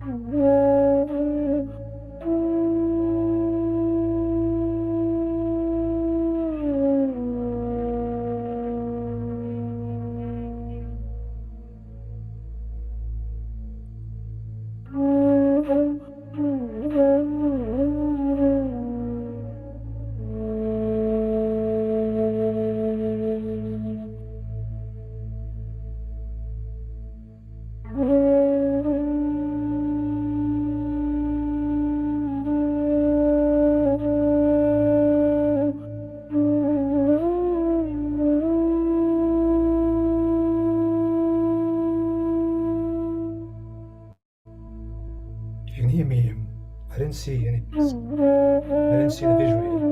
If you can hear me, I didn't see any. I didn't see the visual here.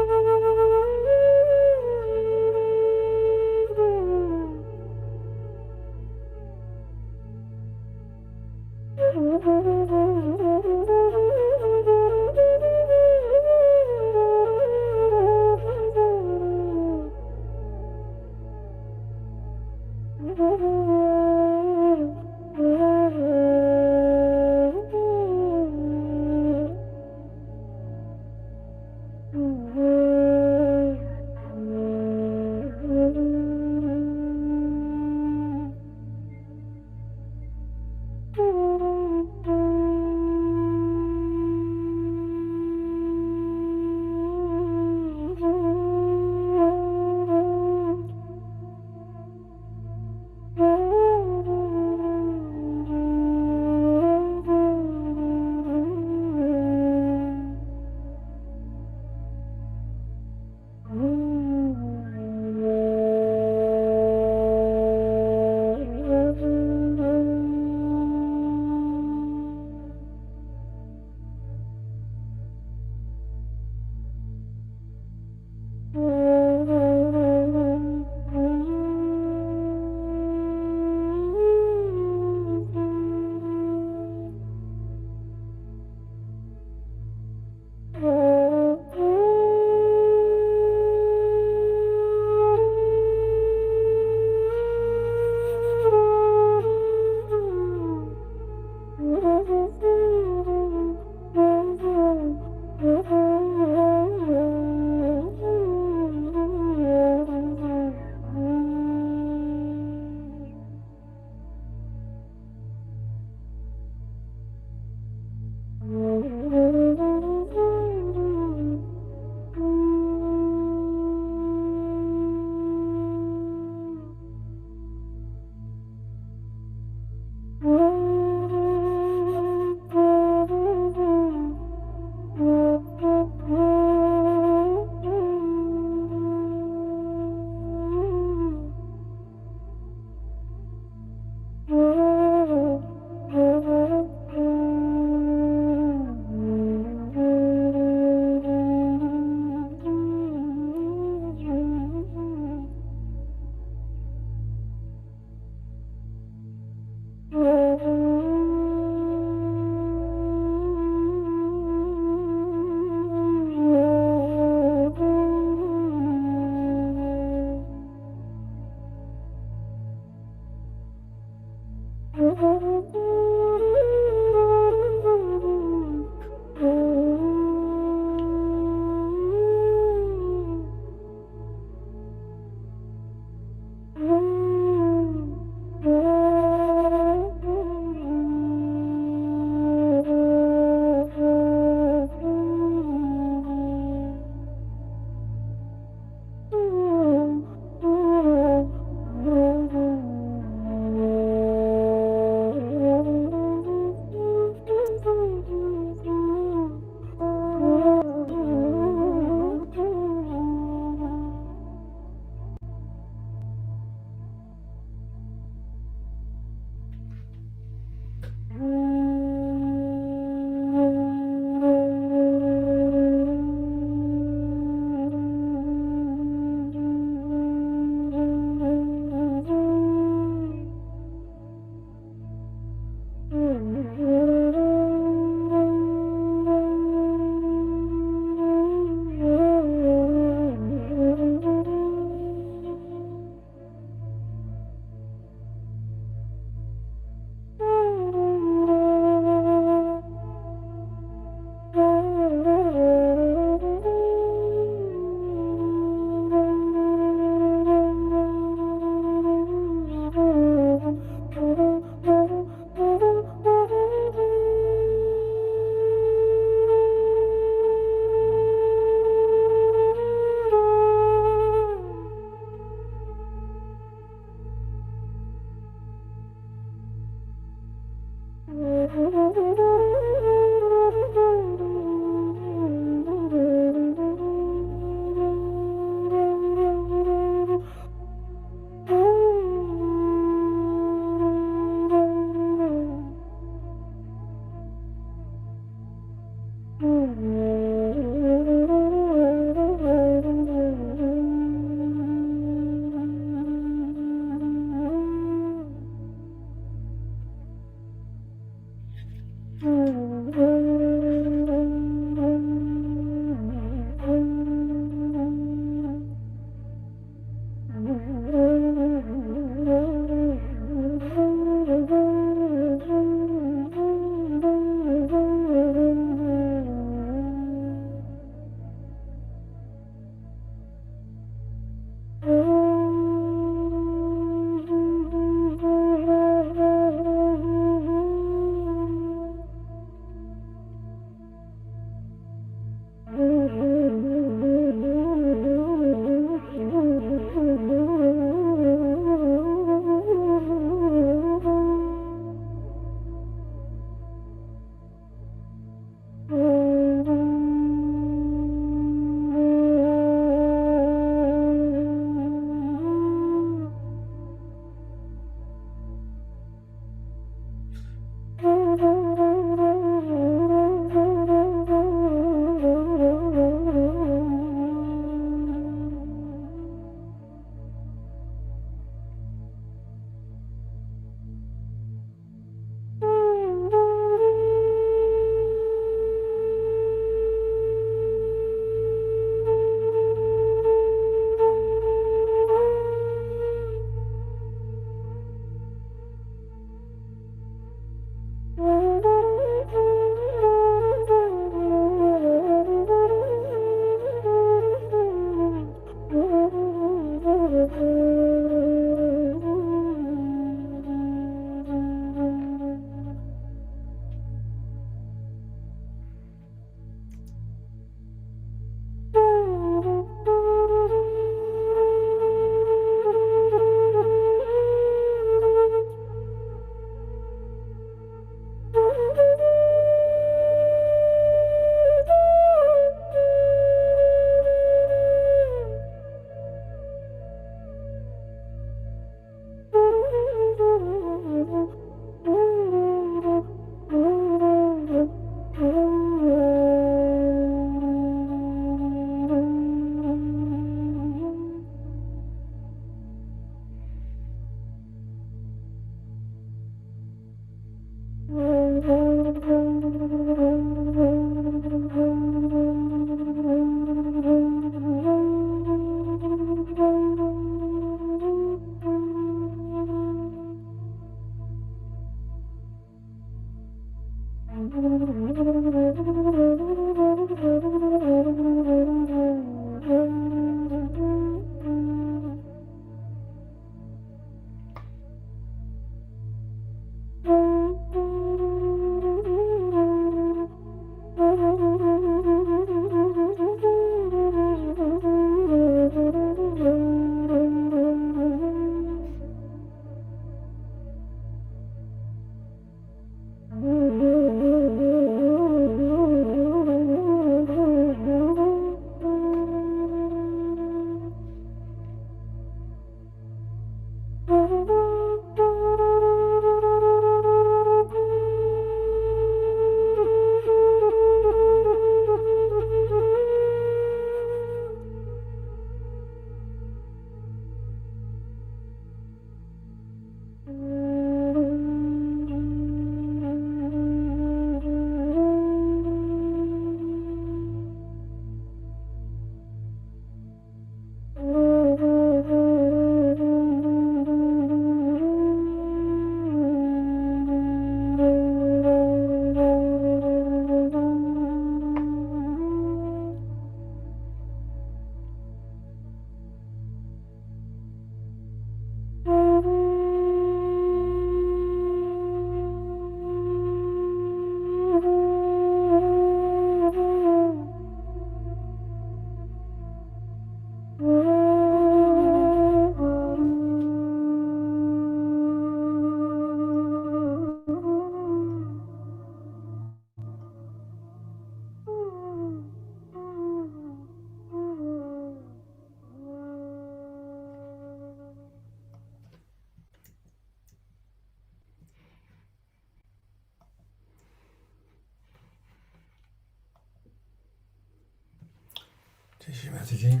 Mataji.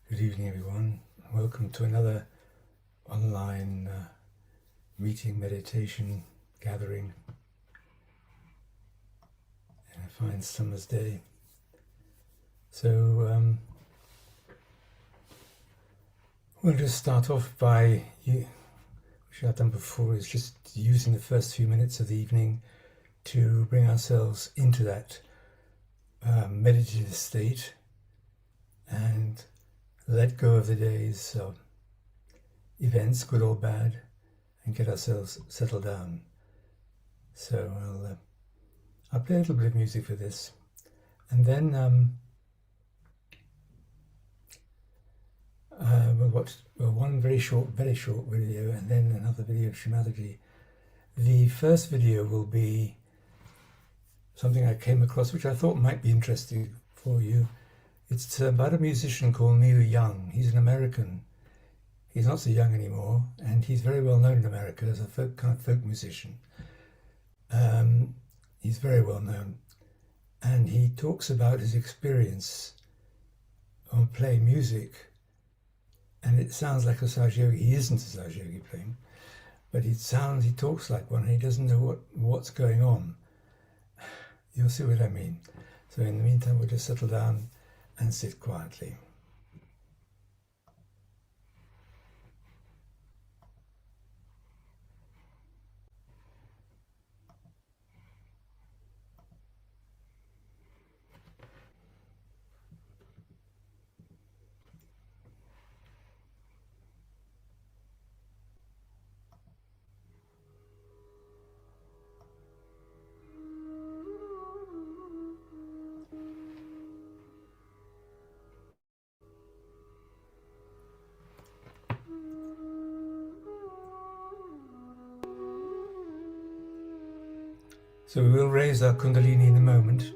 Good evening, everyone. Welcome to another online meeting, meditation, gathering in a fine summer's day. So we'll just start off by, which I've done before, is just using the first few minutes of the evening to bring ourselves into that meditative state and let go of the day's events, good or bad, and get ourselves settled down. So I'll play a little bit of music for this, and then we'll watch one very short video, and then another video of Shrimataji. The first video will be something I came across which I thought might be interesting for you. It's about a musician called Neil Young. He's an American. He's not so young anymore, and he's very well known in America as a kind of folk musician. He's very well known, and he talks about his experience on playing music, and it sounds like a Saj Yogi. He isn't a Saj Yogi playing, but he talks like one, and he doesn't know what's going on. You'll see what I mean. So in the meantime, we'll just settle down and sit quietly. So we will raise our Kundalini in a moment.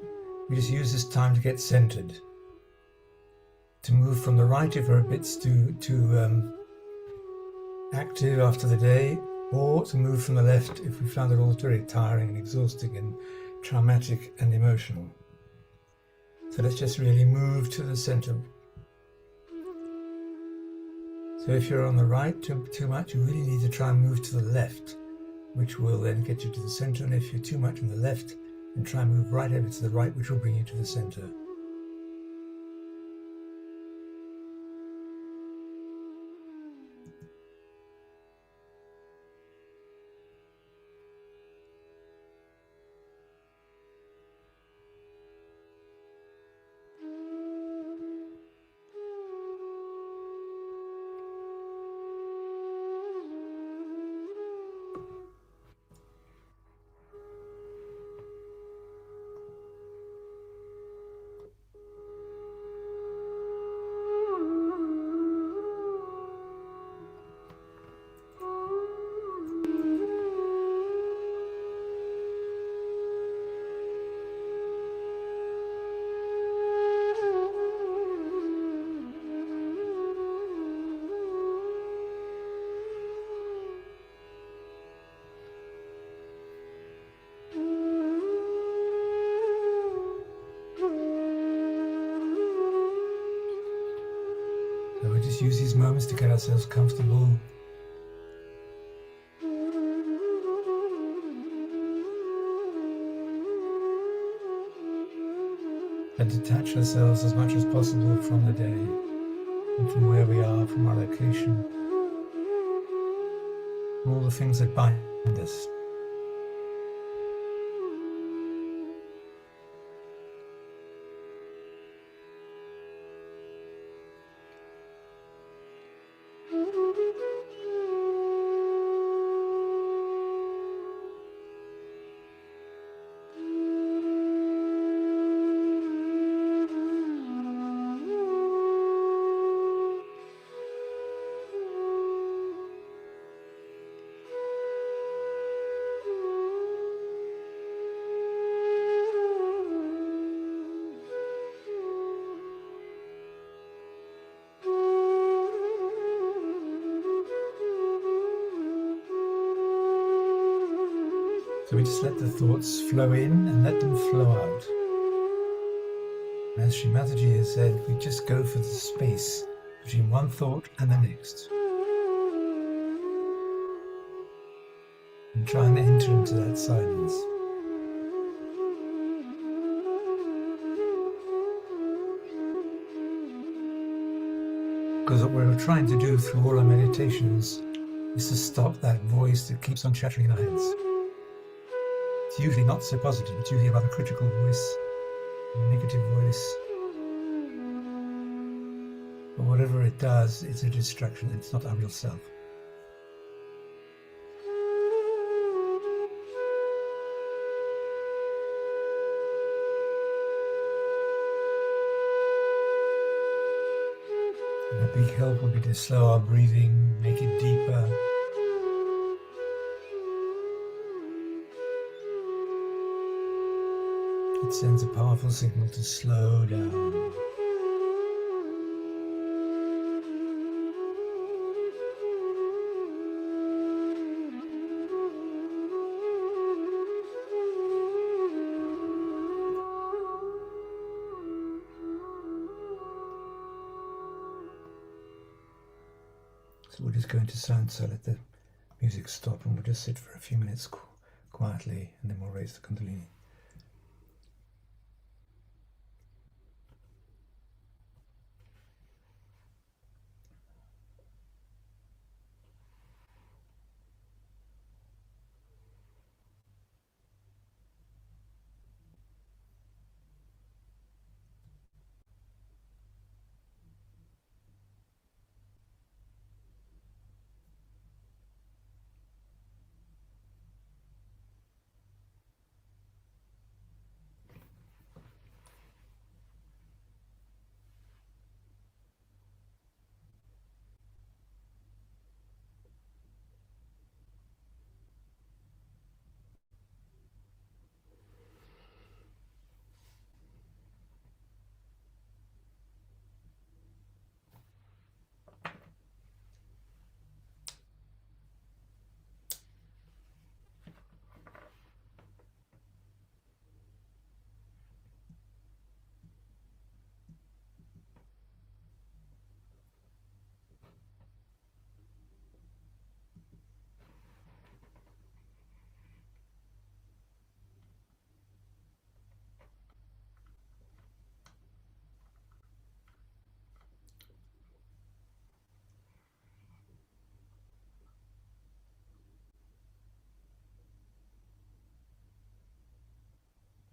We just use this time to get centered, to move from the right if we're a bit too active after the day, or to move from the left if we found it all very tiring and exhausting and traumatic and emotional. So let's just really move to the center. So if you're on the right too much, you really need to try and move to the left, which will then get you to the center. And if you're too much on the left, then try and move right over to the right, which will bring you to the center. So we just use these moments to get ourselves comfortable. And detach ourselves as much as possible from the day and from where we are, from our location, from all the things that bind us. So we just let the thoughts flow in and let them flow out. As Sri Mataji has said, we just go for the space between one thought and the next, and try and enter into that silence. Because what we're trying to do through all our meditations is to stop that voice that keeps on chattering in our heads. It's usually not so positive, it's usually a rather critical voice, a negative voice. But whatever it does, it's a distraction, it's not our real self. And a big help would be to slow our breathing, make it deeper. It sends a powerful signal to slow down. So we're just going to sound, so let the music stop, and we'll just sit for a few minutes quietly, and then we'll raise the Kundalini.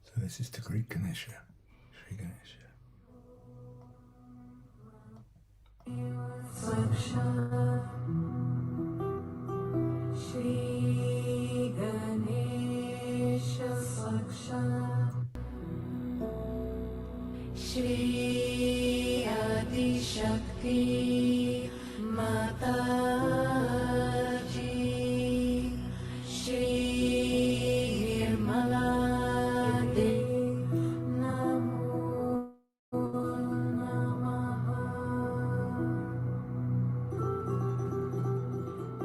So this is the Greek Ganesha, Sri Ganesha. Shri Ganesha Saksha Shri Adi Shakti Mataji Shri Nirmala Devi Namo Namaha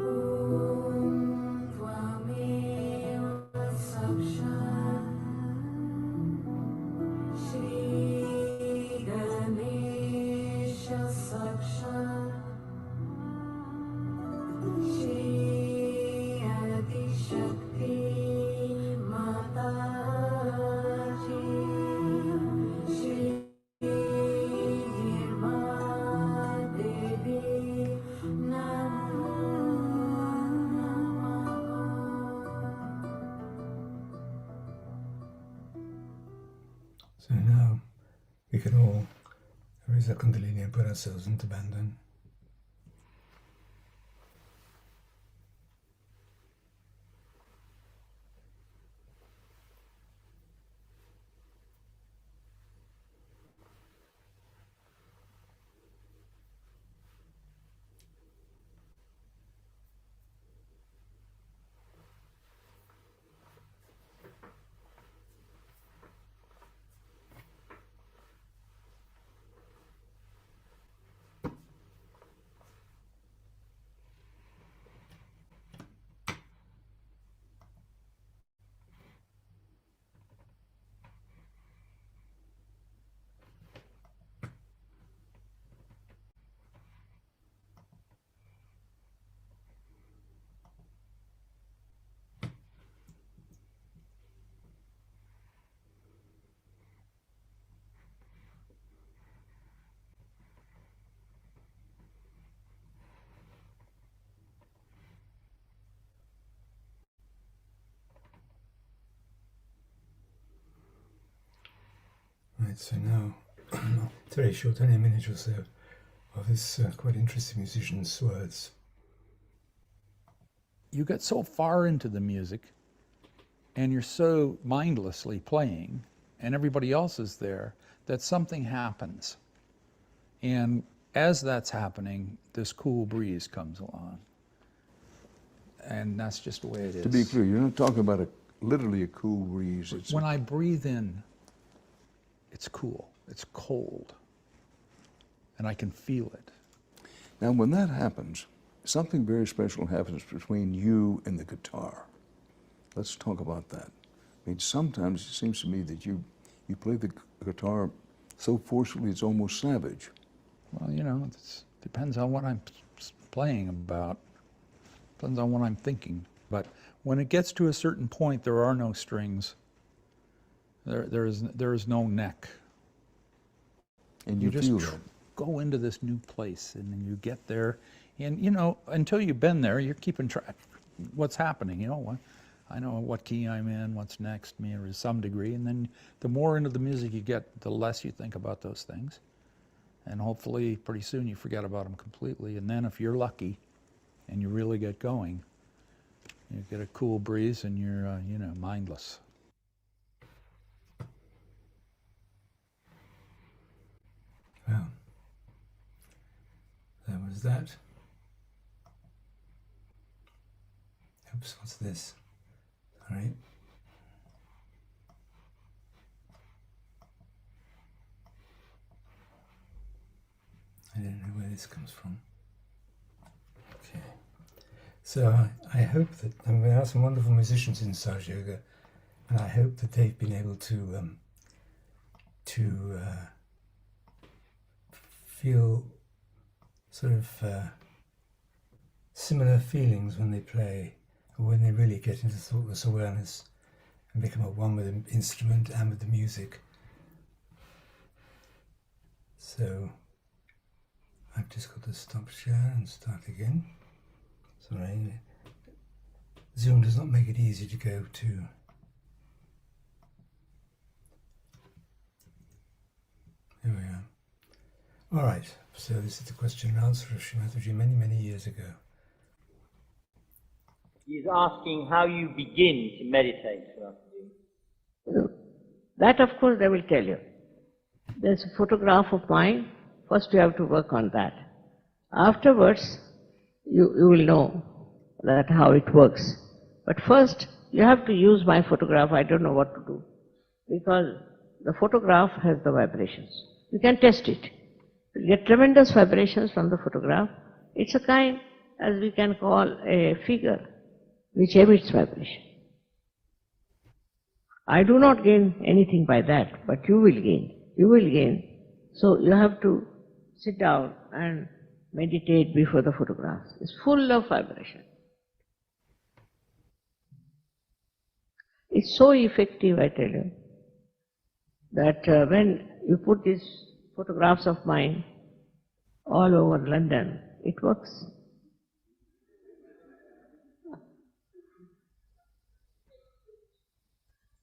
Om Tvameva Sakshat Shri Ganesha Sakshat Shri Adi Shakti Mataji Shri Nirmala Devi Namo Namaha. So now we can all raise our Kundalini and put ourselves into bandhan. Right, so now, it's very short, only a minute or so, of this quite interesting musician's words. You get so far into the music and you're so mindlessly playing and everybody else is there that something happens. And as that's happening, this cool breeze comes along. And that's just the way it is. To be clear, you're not talking about literally a cool breeze. It's when I breathe in, it's cool, it's cold, and I can feel it. Now, when that happens, something very special happens between you and the guitar. Let's talk about that. I mean, sometimes it seems to me that you play the guitar so forcefully it's almost savage. Well, you know, it depends on what I'm playing about. Depends on what I'm thinking. But when it gets to a certain point, there are no strings. There is no neck. And you just feel that. go into this new place, and then you get there, and you know, until you've been there, you're keeping track what's happening. You know what? I know what key I'm in, what's next me, or to some degree. And then the more into the music you get, the less you think about those things, and hopefully pretty soon you forget about them completely. And then if you're lucky, and you really get going, you get a cool breeze, and you're you know, mindless. Well, that was that. Oops, what's this? All right. I don't know where this comes from. Okay. So I hope that, I mean, there are some wonderful musicians in Saj Yoga, and I hope that they've been able to feel sort of similar feelings when they play, or when they really get into thoughtless awareness and become at one with the instrument and with the music. So I've just got to stop share and start again. Sorry, Zoom does not make it easy to go to. Here we are. All right, so this is the question and answer of Shrimataji many, many years ago. He's asking how you begin to meditate, Shrimataji. That, of course, they will tell you. There's a photograph of mine. First, you have to work on that. Afterwards, you will know that how it works. But first, you have to use my photograph. I don't know what to do, because the photograph has the vibrations. You can test it. You get tremendous vibrations from the photograph. It's a kind, as we can call, a figure which emits vibration. I do not gain anything by that, but you will gain. You will gain. So you have to sit down and meditate before the photograph. It's full of vibration. It's so effective, I tell you, that when you put these photographs of mine all over London, it works.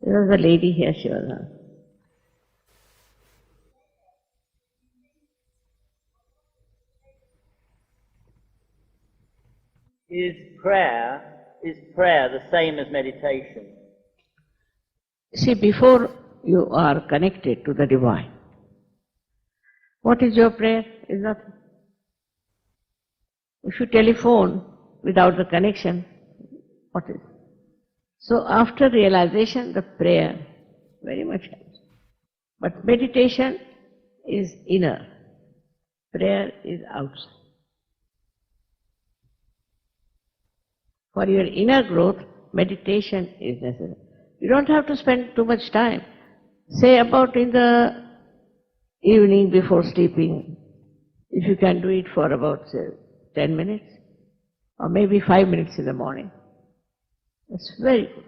There was a lady here, she was on. Is prayer the same as meditation? See, before you are connected to the divine, what is your prayer? Is nothing. If you telephone without the connection, what is? So after realization, the prayer very much helps. But meditation is inner. Prayer is outside. For your inner growth, meditation is necessary. You don't have to spend too much time. Say about in the evening before sleeping, if you can do it for about, say, 10 minutes, or maybe 5 minutes in the morning. That's very good.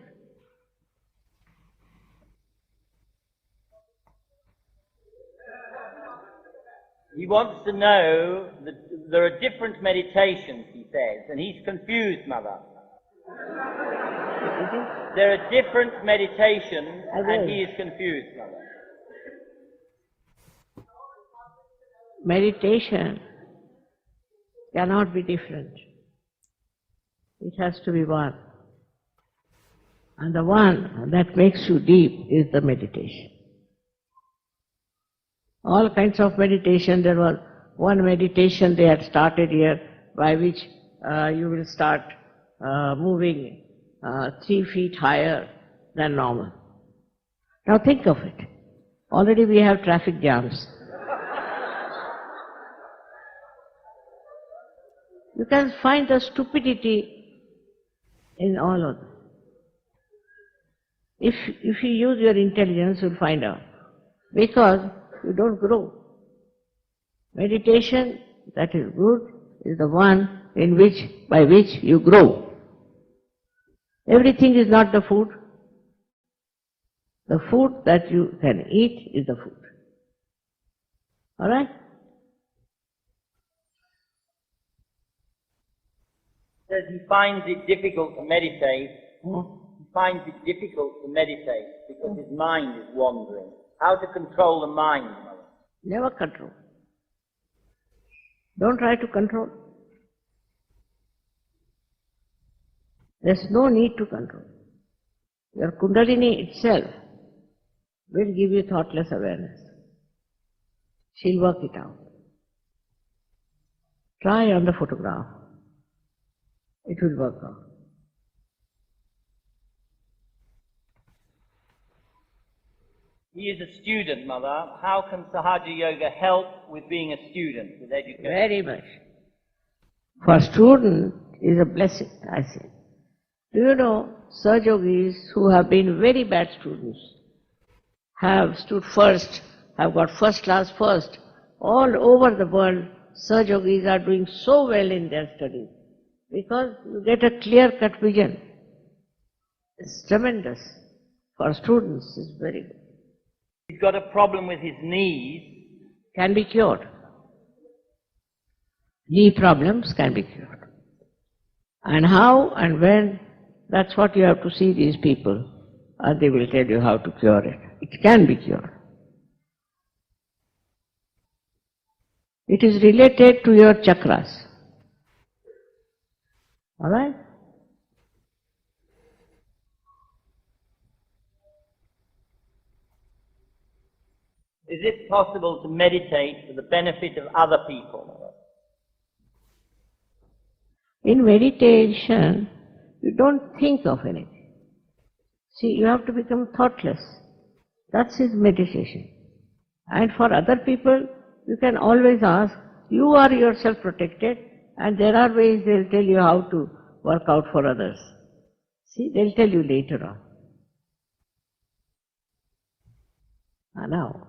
He wants to know that there are different meditations, he says, and he's confused, Mother. There are different meditations, and he is confused, Mother. meditation cannot be different. It has to be one. And the one that makes you deep is the meditation. All kinds of meditation. There was one meditation they had started here by which you will start moving 3 feet higher than normal. Now think of it. Already we have traffic jams. You can find the stupidity in all of them. If you use your intelligence, you'll find out. Because you don't grow. Meditation that is good is the one by which you grow. Everything is not the food. The food that you can eat is the food. All right? Says he finds it difficult to meditate. He finds it difficult to meditate because his mind is wandering. How to control the mind, Mother? Never control. Don't try to control. There's no need to control. Your Kundalini itself will give you thoughtless awareness. She'll work it out. Try on the photograph. It will work out. He is a student, Mother. How can Sahaja Yoga help with being a student, with education? Very much. For student is a blessing, I say. Do you know, Sahaja-yogis who have been very bad students have stood first, have got first class first. All over the world, Sahaja-yogis are doing so well in their studies because you get a clear-cut vision. It's tremendous. For students, it's very good. He's got a problem with his knees. Can be cured. Knee problems can be cured. And how and when, that's what you have to see these people, and they will tell you how to cure it. It can be cured. It is related to your chakras. All right? Is it possible to meditate for the benefit of other people? In meditation, you don't think of anything. See, you have to become thoughtless. That's his meditation. And for other people, you can always ask, you are yourself protected, and there are ways they'll tell you how to work out for others. See, they'll tell you later on. Now,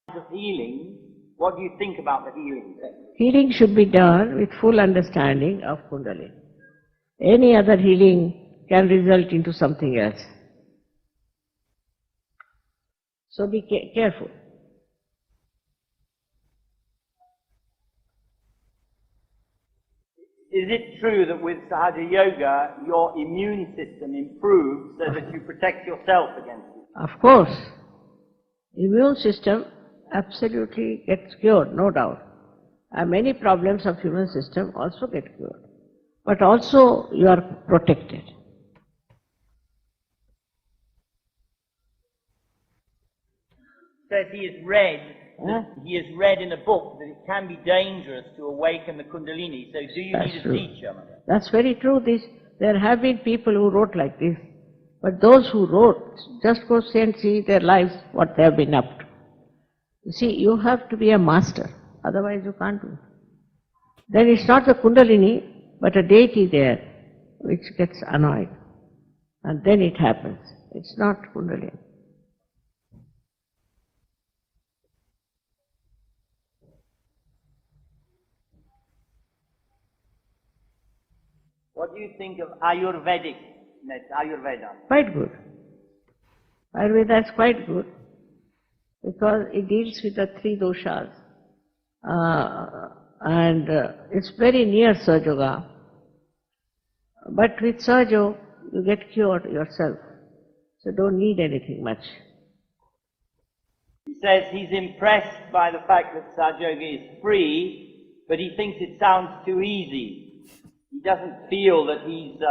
Of healing, what do you think about the healing technique? healing should be done with full understanding of Kundalini. Any other healing can result into something else. So be careful. Is it true that with Sahaja Yoga, your immune system improves so that you protect yourself against it? Of course, immune system absolutely gets cured, no doubt. And many problems of human system also get cured. But also you are protected. Says he has read in a book that it can be dangerous to awaken the Kundalini. So do you That's need a true. teacher? That's very true. There have been people who wrote like this. But those who wrote, just go and see their lives, what they have been up to. You see, you have to be a master, otherwise you can't do it. Then it's not the Kundalini, but a deity there, which gets annoyed. And then it happens. It's not Kundalini. What do you think of Ayurveda? Quite good. Ayurveda is quite good because it deals with the 3 doshas. It's very near Sahaja Yoga. But with Sahaja Yoga, you get cured yourself. So don't need anything much. He says he's impressed by the fact that Sahaja is free, but he thinks it sounds too easy. He doesn't feel that he's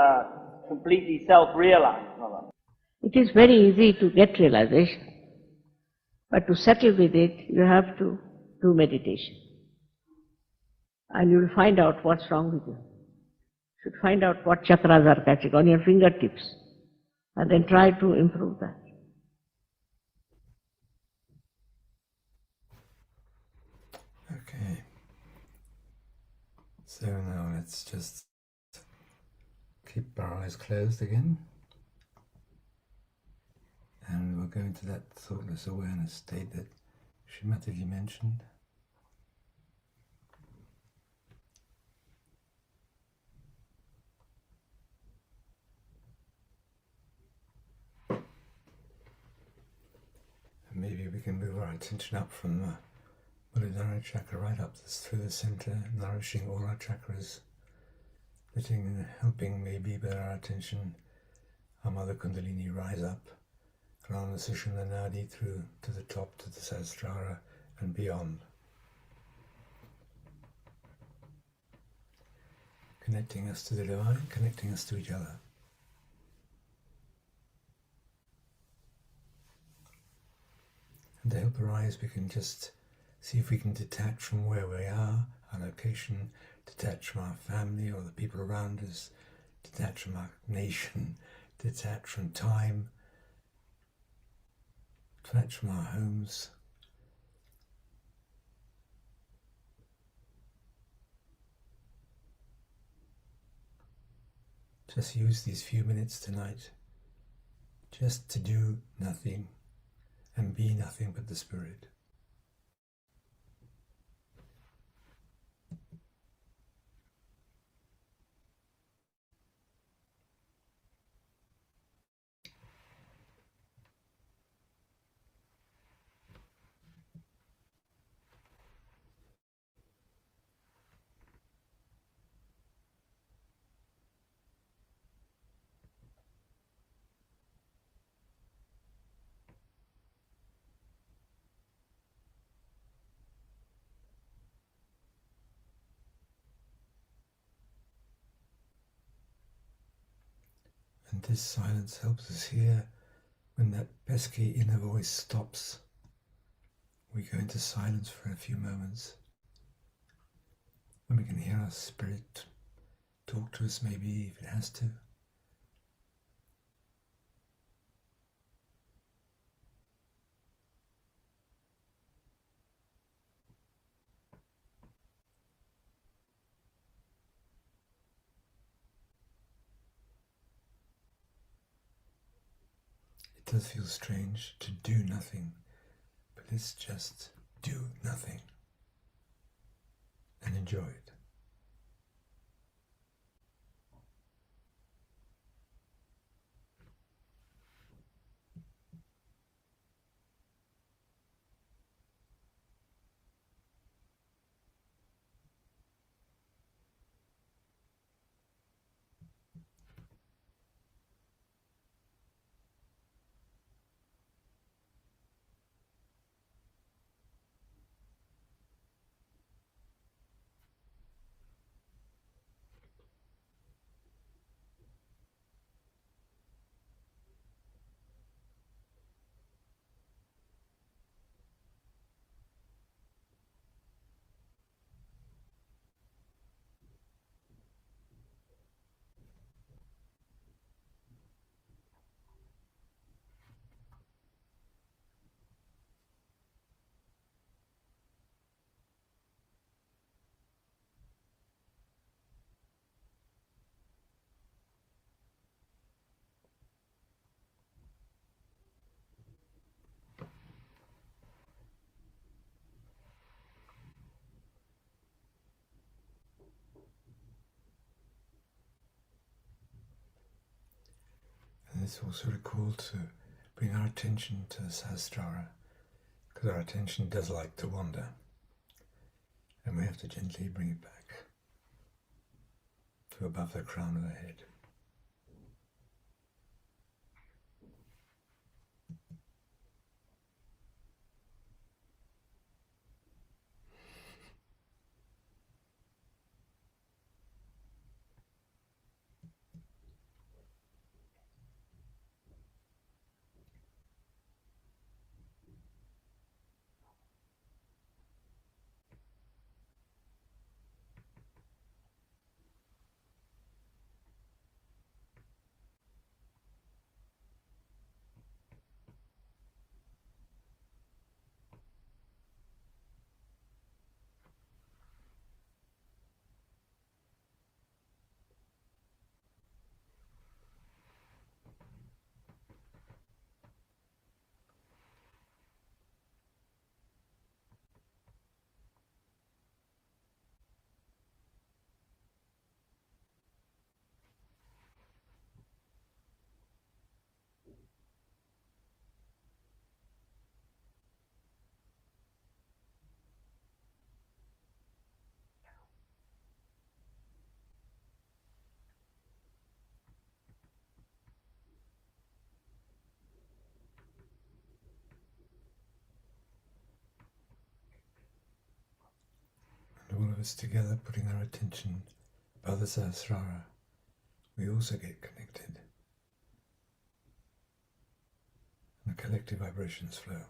completely self-realized. It is very easy to get realization, but to settle with it, you have to do meditation. And you will find out what's wrong with you. You should find out what chakras are catching on your fingertips, and then try to improve that. Okay. So now let's just keep our eyes closed again. And we'll go into that thoughtless awareness state that Srimati mentioned. And maybe we can move our attention up from the Muladhara chakra right up through the center, nourishing all our chakras, letting and helping maybe with our attention our Mother Kundalini rise up, Grana Sushumna Nadi through to the top, to the Sahasrara and beyond. Connecting us to the divine, connecting us to each other. And to help arise, we can just see if we can detach from where we are, our location, detach from our family or the people around us, detach from our nation, detach from time, detach from our homes. Just use these few minutes tonight just to do nothing and be nothing but the Spirit. And this silence helps us hear when that pesky inner voice stops. We go into silence for a few moments. When we can hear our spirit talk to us, maybe if it has to. It does feel strange to do nothing, but let's just do nothing and enjoy it. And it's also a call to bring our attention to the Sahasrara, because our attention does like to wander, and we have to gently bring it back to above the crown of the head. of us together, putting our attention above the Sahasrara, we also get connected. And the collective vibrations flow.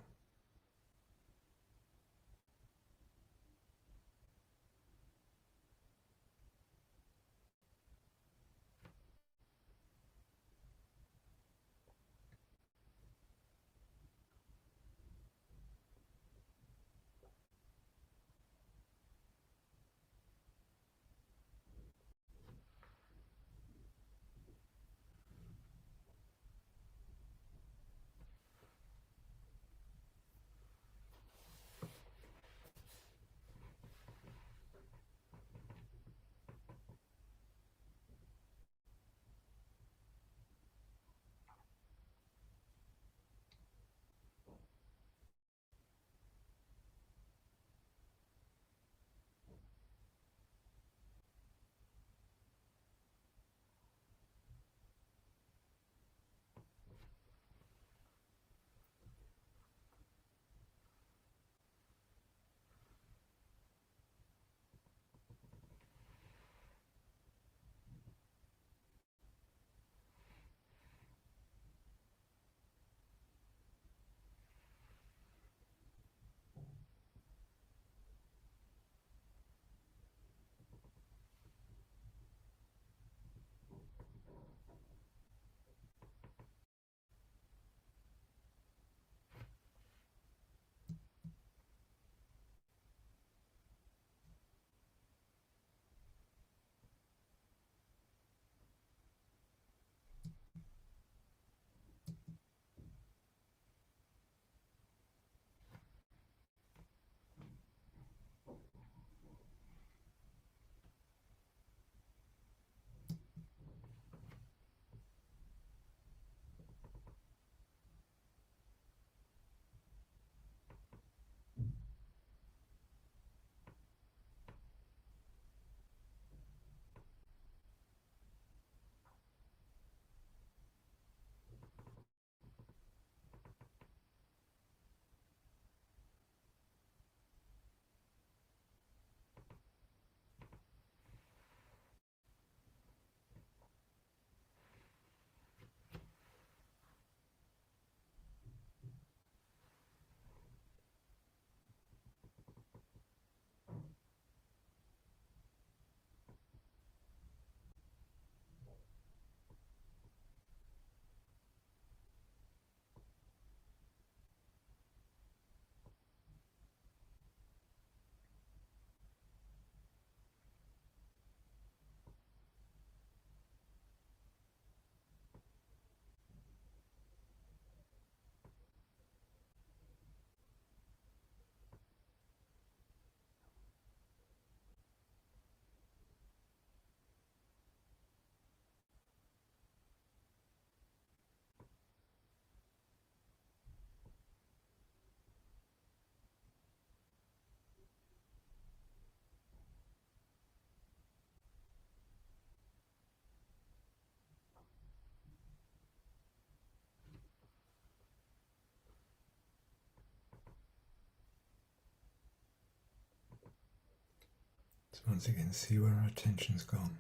So once again, see where our attention's gone.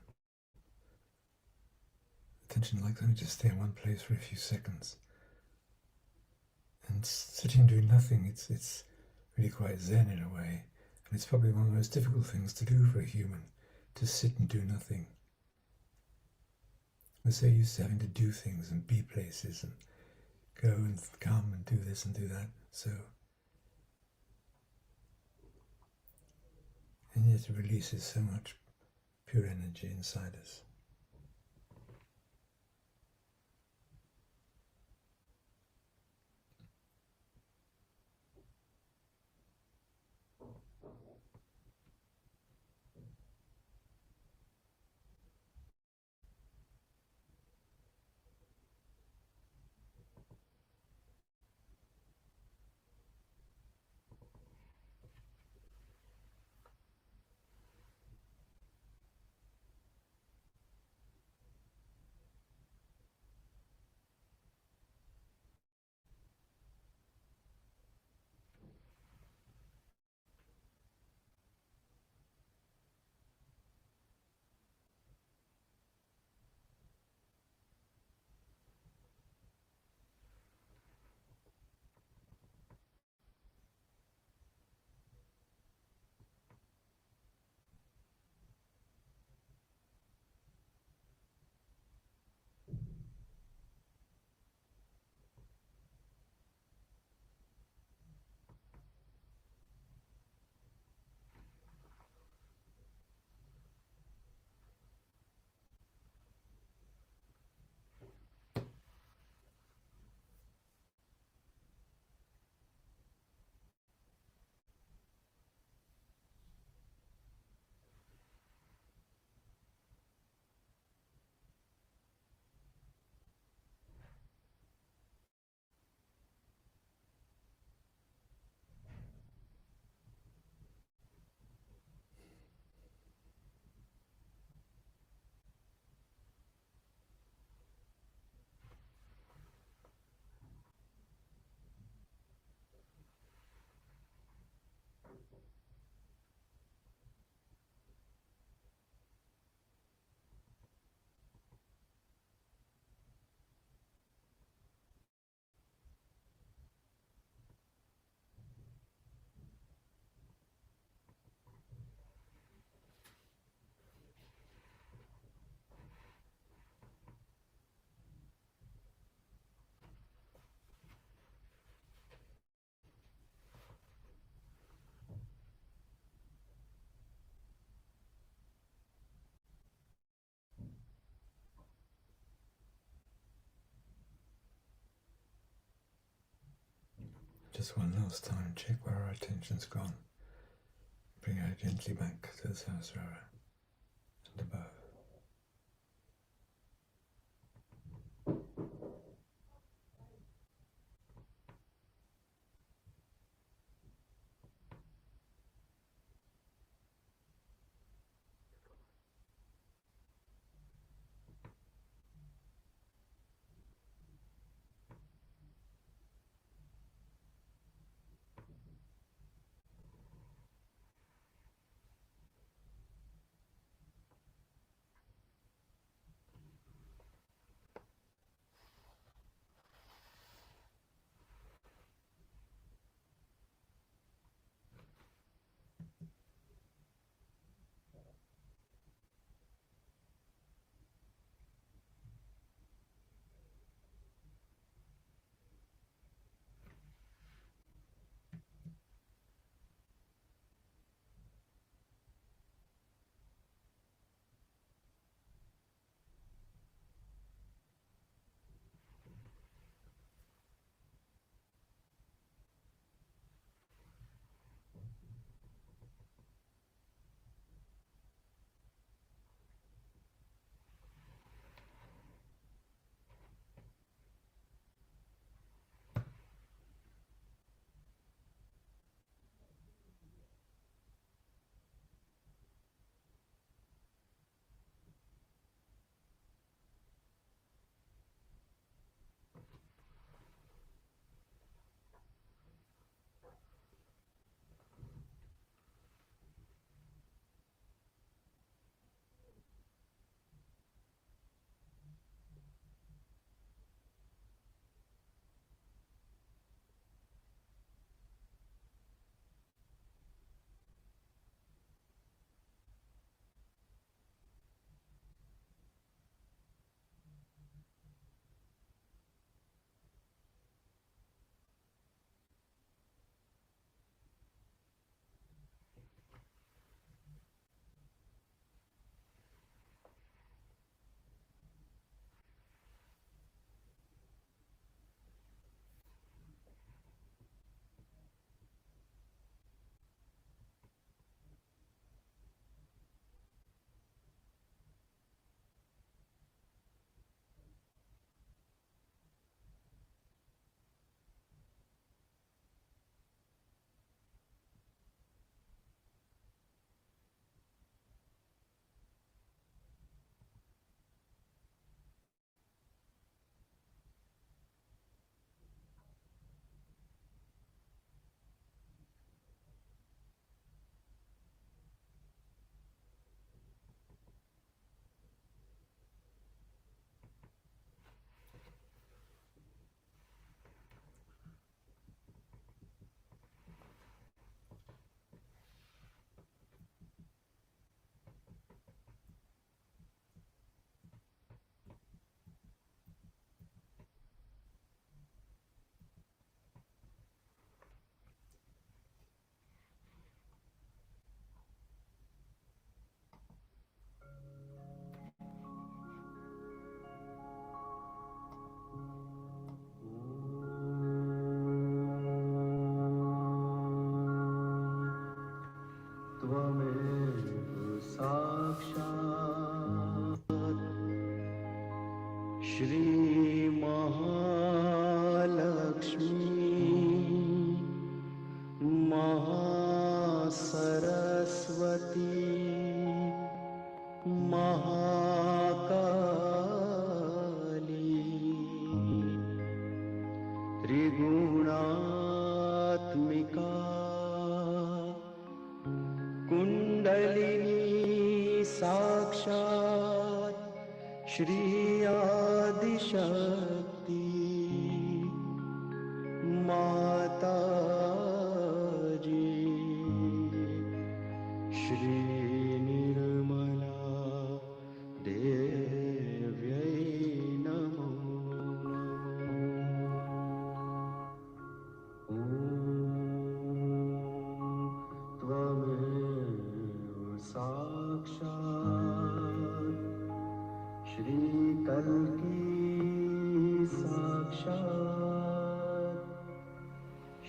Attention likes only to stay in one place for a few seconds. And sitting doing nothing, it's really quite zen in a way. And it's probably one of the most difficult things to do for a human, to sit and do nothing. We're so used to having to do things and be places and go and come and do this and do that. So, and yet it releases so much pure energy inside us. Just one last time, check where our attention's gone. Bring her gently back to the Sahasrara and above.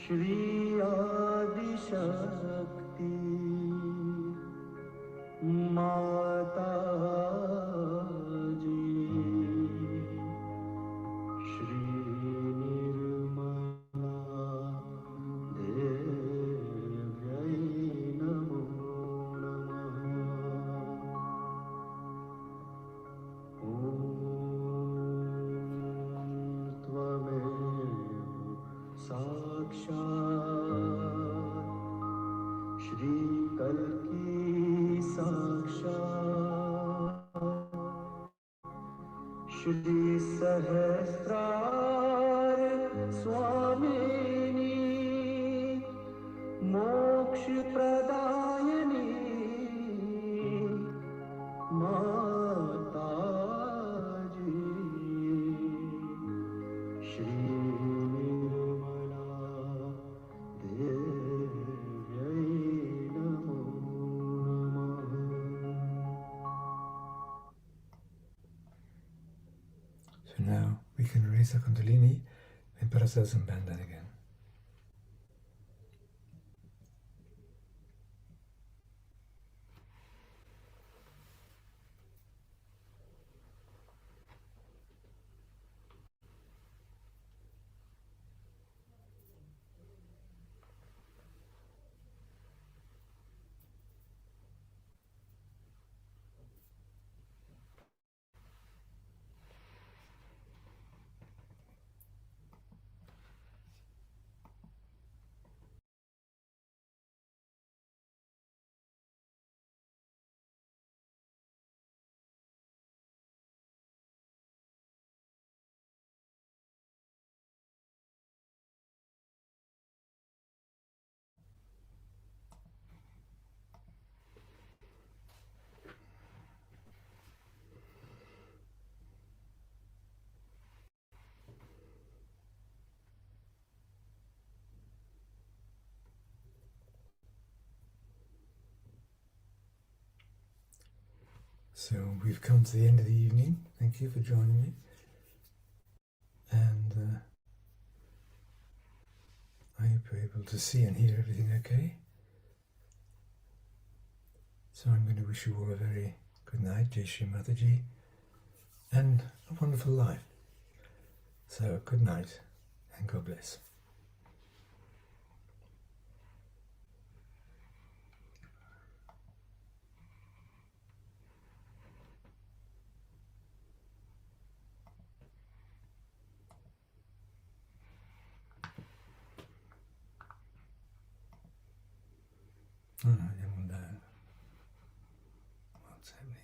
Shri कल की साक्षात श्री सहस्रार स्वामिनी मोक्ष प्रदायिनी माताजी श्री निर्मला देव्यै नमो नमः. So now we can raise our Kundalini and put ourselves in bandhan again. So we've come to the end of the evening. Thank you for joining me. And I hope you're able to see and hear everything okay. So I'm going to wish you all a very good night, Jai Shri Mataji, and a wonderful life. So good night and God bless. Oh, I wonder what's happening.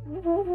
Mm-hmm.